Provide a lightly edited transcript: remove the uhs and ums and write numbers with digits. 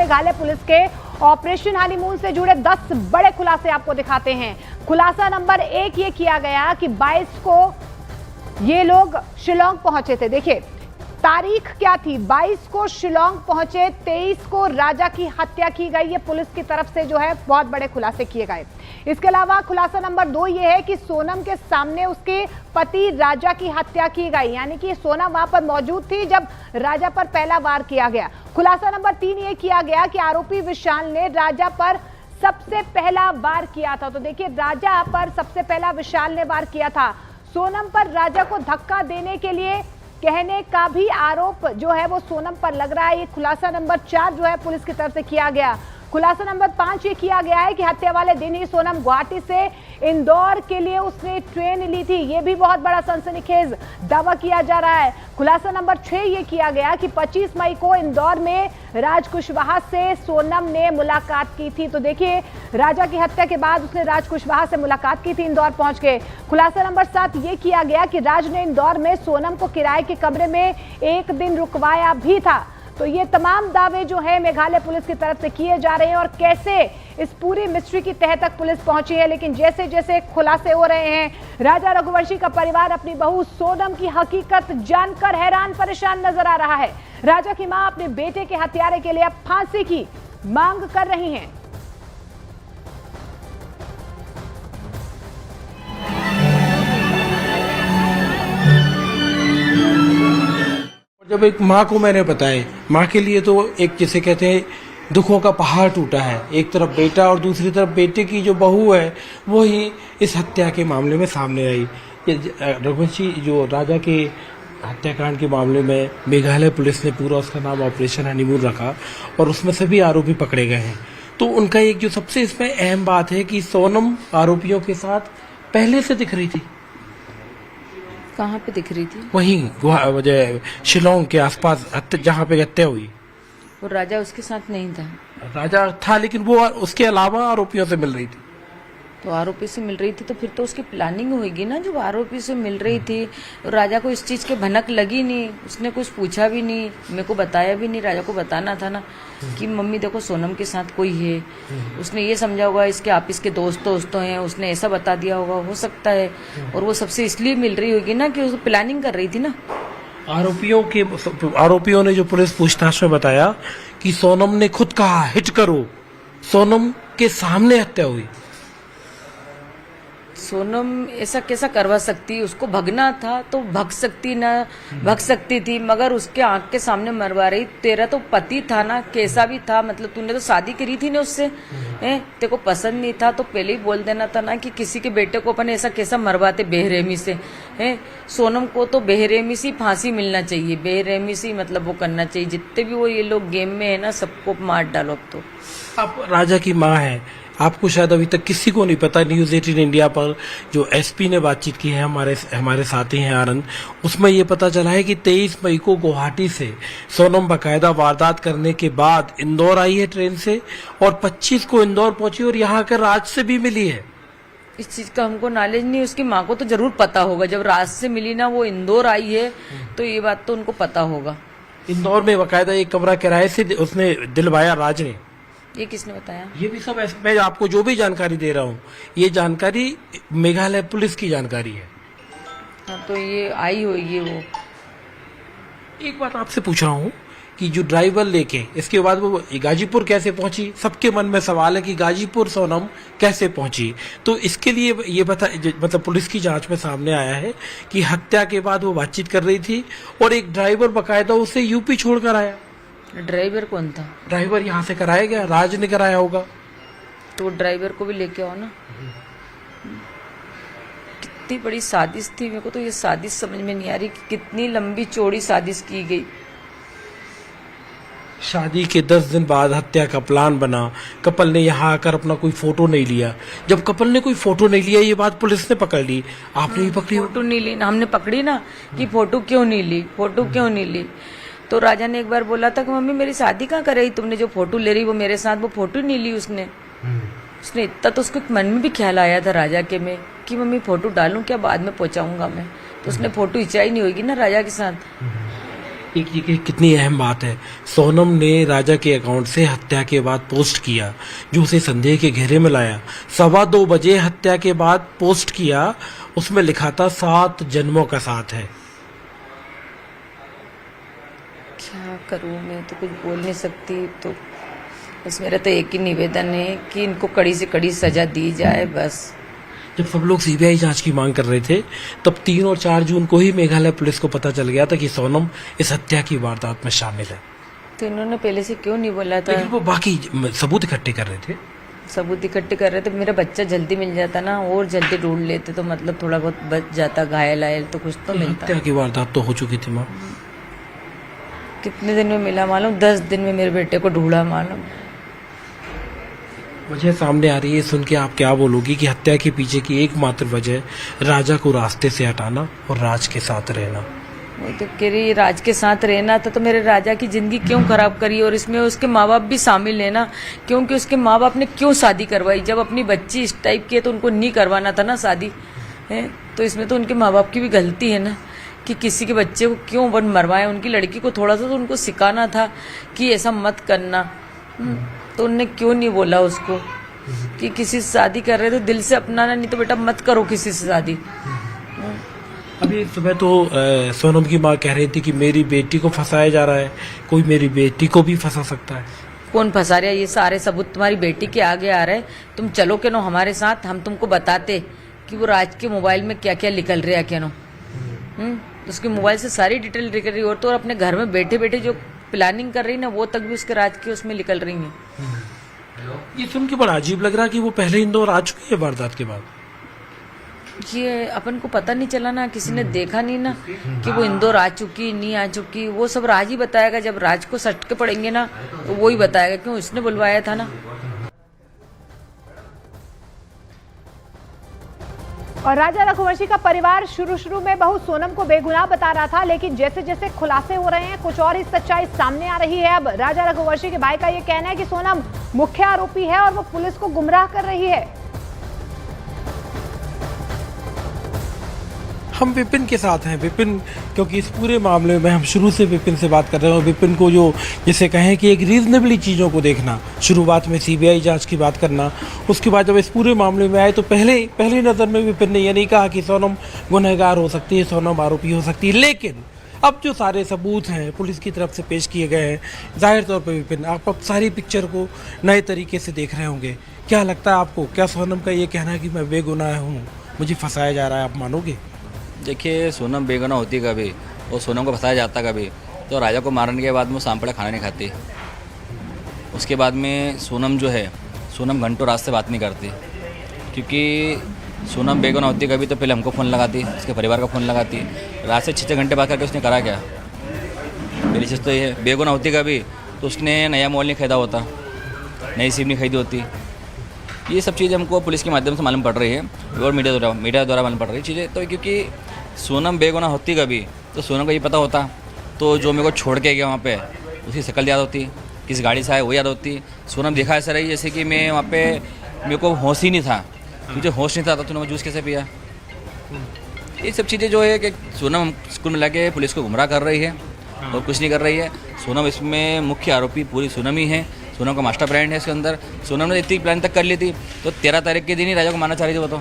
Meghalaya police के operation honeymoon से जुड़े 10 बड़े खुलासे आपको दिखाते हैं। खुलासा नंबर 1 ये किया गया कि 22 को ये लोग शिलोंग पहुंचे थे। देखिए तारीख क्या थी, 22 को शिलोंग पहुंचे, 23 को राजा की हत्या की गई। ये पुलिस की तरफ से जो है बहुत बड़े खुलासे किए गए। इसके अलावा खुलासा नंबर 2 ये है कि सोनम के सामने उसके पति राजा की हत्या की गई, यानी कि सोनम वहां पर मौजूद थी जब राजा पर पहला वार किया गया। खुलासा नंबर 3 ये किया गया कि आरोपी विशाल ने राजा पर सबसे पहला वार किया था। तो देखिए राजा पर सबसे पहला विशाल ने वार किया था। सोनम पर राजा को धक्का देने के लिए कहने का भी आरोप जो है वो सोनम पर लग रहा है। ये खुलासा नंबर 4 जो है पुलिस की तरफ से किया गया। खुलासा नंबर 5 ये किया गया है कि हत्या वाले दिन ही सोनम गुवाहाटी से इंदौर के लिए उसने ट्रेन ली थी। ये भी बहुत बड़ा सनसनीखेज दावा किया जा रहा है। खुलासा नंबर 6 ये किया गया कि 25 मई को इंदौर में राज कुशवाहा से सोनम ने मुलाकात की थी। तो देखिए राजा की हत्या के बाद उसने राज कुशवाहा से मुलाकात की थी इंदौर पहुंच के। खुलासा नंबर 7 ये किया गया कि राज ने इंदौर में सोनम को किराए के कमरे में एक दिन रुकवाया भी था। तो ये तमाम दावे जो है मेघालय पुलिस की तरफ से किए जा रहे हैं और कैसे इस पूरी मिस्ट्री की तह तक पुलिस पहुंची है। लेकिन जैसे जैसे खुलासे हो रहे हैं, राजा रघुवंशी का परिवार अपनी बहू सोनम की हकीकत जानकर हैरान परेशान नजर आ रहा है। राजा की मां अपने बेटे के हत्यारे के लिए अब फांसी की मांग कर रही हैं। जब एक माँ को मैंने बताया, माँ के लिए तो एक जिसे कहते हैं दुखों का पहाड़ टूटा है। एक तरफ बेटा और दूसरी तरफ बेटे की जो बहू है वो ही इस हत्या के मामले में सामने आई। रघुवंशी जो राजा के हत्याकांड के मामले में मेघालय पुलिस ने पूरा उसका नाम ऑपरेशन हनीमून रखा और उसमें सभी आरोपी पकड़े गए हैं। तो उनका एक जो सबसे इसमें अहम बात है कि सोनम आरोपियों के साथ पहले से दिख रही थी। कहाँ पे दिख रही थी? वहीं शिलोंग के आसपास जहाँ पे हत्या हुई। और राजा उसके साथ नहीं था? राजा था लेकिन वो उसके अलावा आरोपियों से मिल रही थी। तो आरोपी से मिल रही थी तो फिर तो उसकी प्लानिंग होगी ना। जब आरोपी से मिल रही थी और राजा को इस चीज के भनक लगी नहीं, उसने कुछ पूछा भी नहीं, मेरे को बताया भी नहीं। राजा को बताना था ना कि मम्मी देखो सोनम के साथ कोई है। उसने ये समझा होगा इसके आप इसके दोस्तों हैं, उसने ऐसा बता दिया होगा, हो सकता है। और वो सबसे इसलिए मिल रही होगी ना कि उसको प्लानिंग कर रही थी ना। आरोपियों ने जो पुलिस पूछताछ में बताया कि सोनम ने खुद कहा हिट करो, सोनम के सामने हत्या हुई। सोनम ऐसा कैसा करवा सकती? उसको भगना था तो भग सकती थी, मगर उसके आंख के सामने मरवा रही। तेरा तो पति था ना, कैसा भी था, मतलब तूने तो शादी करी थी ना उससे, तेरे को पसंद नहीं था तो पहले ही बोल देना था ना कि किसी के बेटे को अपन ऐसा कैसा मरवाते बेरहमी से। सोनम को तो बेरहमी से फांसी मिलना चाहिए, बेरहमी से मतलब वो करना चाहिए। जितने भी वो ये लोग गेम में है ना सबको मार डालो। अब तो आप राजा की माँ है, आपको शायद अभी तक किसी को नहीं पता, न्यूज़ 18 इंडिया पर जो एसपी ने बातचीत की है हमारे साथी हैं आनंद, उसमें ये पता चला है कि 23 मई को गुवाहाटी से सोनम बाकायदा वारदात करने के बाद इंदौर आई है ट्रेन से और 25 को इंदौर पहुंची और यहाँ आकर राज से भी मिली है। इस चीज का हमको नॉलेज नहीं, उसकी माँ को तो जरूर पता होगा। जब राज से मिली ना, वो इंदौर आई है तो ये बात तो उनको पता होगा। इंदौर में बाकायदा एक कमरा किराए से उसने दिलवाया राज ने। ये किसने बताया? ये भी सब मैं आपको जो भी जानकारी दे रहा हूँ, ये जानकारी मेघालय पुलिस की जानकारी है। हाँ तो ये आई होगी वो। एक बात आपसे पूछ रहा हूँ कि जो ड्राइवर लेके इसके बाद वो गाजीपुर कैसे पहुंची? सबके मन में सवाल है कि गाजीपुर सोनम कैसे पहुंची। तो इसके लिए ये मतलब पुलिस की जांच में सामने आया है कि हत्या के बाद वो बातचीत कर रही थी और एक ड्राइवर बाकायदा उसे यूपी छोड़कर आया। ड्राइवर कौन था? ड्राइवर यहाँ से कराया गया, राज ने कराया होगा। तो ड्राइवर को भी लेके आओ ना। कितनी बड़ी साजिश थी, मेरे को तो ये साजिश समझ में नहीं आ रही कि कितनी लंबी चौड़ी साजिश की गई। शादी के 10 दिन बाद हत्या का प्लान बना। कपल ने यहाँ आकर अपना कोई फोटो नहीं लिया। जब कपल ने कोई फोटो नहीं लिया, ये बात पुलिस ने पकड़ ली। आपने भी पकड़ी? फोटो नहीं ली, हमने पकड़ी ना कि फोटो क्यों नहीं ली, फोटो क्यों नहीं ली। तो राजा ने एक बार बोला था कि मम्मी मेरी शादी कहाँ कर रही, तुमने जो फोटो ले रही वो मेरे साथ, वो फोटो नहीं ली उसने। इतना तो उसको मन में भी ख्याल आया था राजा के में कि मम्मी फोटो डालूं क्या, बाद में पहुंचाऊंगा मैं। तो उसने फोटो खिंचाई नहीं होगी ना राजा के साथ। एक ये कितनी अहम बात है। सोनम ने राजा के अकाउंट से हत्या के बाद पोस्ट किया, जो उसे संदेह के घेरे में लाया। 2:15 बजे हत्या के बाद पोस्ट किया, उसमें लिखा था 7 जन्मों का साथ है। क्या करूं, मैं तो कुछ बोल नहीं सकती। तो बस मेरा तो एक ही निवेदन है कि इनको कड़ी से कड़ी सजा दी जाए बस। जब सब लोग सीबीआई जांच की मांग कर रहे थे, तब 3 और 4 जून को ही मेघालय पुलिस को पता चल गया था कि सोनम इस हत्या की वारदात में शामिल है। तो इन्होंने पहले से क्यों नहीं बोला था? लेकिन वो बाकी सबूत इकट्ठे कर रहे थे। सबूत इकट्ठे कर रहे थे, मेरा बच्चा जल्दी मिल जाता ना, और जल्दी ढूंढ लेते तो मतलब थोड़ा बहुत बच जाता, घायल आयल तो कुछ तो मिलता। हत्या की वारदात तो हो चुकी थी माँ। कितने दिन में मिला मालूम? 10 दिन में मेरे बेटे को ढूंढा मालूम। वजह सामने आ रही है, सुन के आप क्या बोलोगी कि हत्या के पीछे की एकमात्र वजह राजा को रास्ते से हटाना और राज के साथ रहना। वो तो कह रही राज के साथ रहना था, तो मेरे राजा की जिंदगी क्यों खराब करी? और इसमें उसके माँ बाप भी शामिल है ना, क्योंकि उसके माँ बाप ने क्यों शादी करवाई? जब अपनी बच्ची इस टाइप की है तो उनको नहीं करवाना था ना शादी, है? तो इसमें तो उनके माँ बाप की भी गलती है ना, कि किसी के बच्चे को क्यों वन मरवाए। उनकी लड़की को थोड़ा सा तो उनको सिखाना था कि ऐसा मत करना। तो उनने क्यों नहीं बोला उसको कि किसी से शादी कर रहे तो दिल से अपनाना, नहीं तो बेटा मत करो किसी से शादी। अभी सुबह तो सोनम की माँ कह रही थी कि मेरी बेटी को फंसाया जा रहा है, कोई मेरी बेटी को भी फंसा सकता है। कौन फंसा रहा है? ये सारे सबूत तुम्हारी बेटी के आगे आ रहे हैं। तुम चलो के नो हमारे साथ, हम तुमको बताते कि वो राज के मोबाइल में क्या क्या निकल रहा है क्या नो। उसके मोबाइल से सारी डिटेल निकल रही है, और तो और अपने घर में बैठे बैठे जो प्लानिंग कर रही ना, वो तक भी उसके राज के उसमें निकल रही है। ये सुन के बड़ा अजीब लग रहा है कि वो पहले इंदौर आ चुकी है वारदात के बाद। ये अपन को पता नहीं चला ना, किसी ने देखा नहीं ना कि वो इंदौर आ चुकी नहीं आ चुकी। वो सब राज ही बताएगा, जब राज को सटके पड़ेंगे ना तो वो ही बताएगा, क्यों उसने बुलवाया था ना। और राजा रघुवंशी का परिवार शुरू में बहुत सोनम को बेगुनाह बता रहा था, लेकिन जैसे जैसे खुलासे हो रहे हैं कुछ और ही सच्चाई सामने आ रही है। अब राजा रघुवंशी के भाई का ये कहना है कि सोनम मुख्य आरोपी है और वो पुलिस को गुमराह कर रही है। हम विपिन के साथ हैं। विपिन, क्योंकि इस पूरे मामले में हम शुरू से विपिन से बात कर रहे हैं। विपिन को जो जैसे कहें कि एक रीजनेबली चीज़ों को देखना, शुरुआत में सीबीआई जांच की बात करना, उसके बाद जब इस पूरे मामले में आए तो पहली नज़र में विपिन ने ये नहीं कहा कि सोनम गुनहगार हो सकती है, सोनम आरोपी हो सकती है। लेकिन अब जो सारे सबूत हैं पुलिस की तरफ से पेश किए गए हैं, जाहिर तौर पर विपिन आप अब सारी पिक्चर को नए तरीके से देख रहे होंगे। क्या लगता है आपको, क्या सोनम का ये कहना है कि मैं बेगुनाह हूँ, मुझे फंसाया जा रहा है, आप मानोगे? देखिए, सोनम बेगुनाह होती कभी और सोनम को फंसाया जाता कभी, तो राजा को मारने के बाद में वो सांपड़ा खाना नहीं खाती। उसके बाद में सोनम जो है, सोनम घंटों रात से बात नहीं करती, क्योंकि सोनम बेगुनाह होती कभी तो पहले हमको फ़ोन लगाती, उसके परिवार का फ़ोन लगाती। रात से 6 घंटे बात करके उसने करा क्या? पहली चीज़ तो ये है। बेगुनाह होती कभी तो उसने नया मोबाइल नहीं खरीदा होता, नई सिम नहीं खरीदी होती। ये सब चीज़ें हमको पुलिस के माध्यम से मालूम पड़ रही है और मीडिया द्वारा मालूम पड़ रही है चीज़ें। तो क्योंकि सोनम बेगुनाह होती कभी तो सोनम को ये पता होता, तो जो मेरे को छोड़ के गया वहाँ पे उसकी शक्ल याद होती, किस गाड़ी से आए वो याद होती। सोनम देखा ऐसा रही जैसे कि मैं वहाँ पे मेरे को होश ही नहीं था, मुझे होश नहीं था तो तूने वो जूस कैसे पिया। ये सब चीज़ें जो है कि सोनम स्कूल में लाके पुलिस को गुमराह कर रही है और कुछ नहीं कर रही है। सोनम इसमें मुख्य आरोपी पूरी सोनम ही है, सोनम का मास्टर ब्रांड है इसके अंदर। सोनम ने इतनी प्लान तक कर ली थी तो 13 तारीख के दिन ही राजा को मारना चाह रही थी वो तो।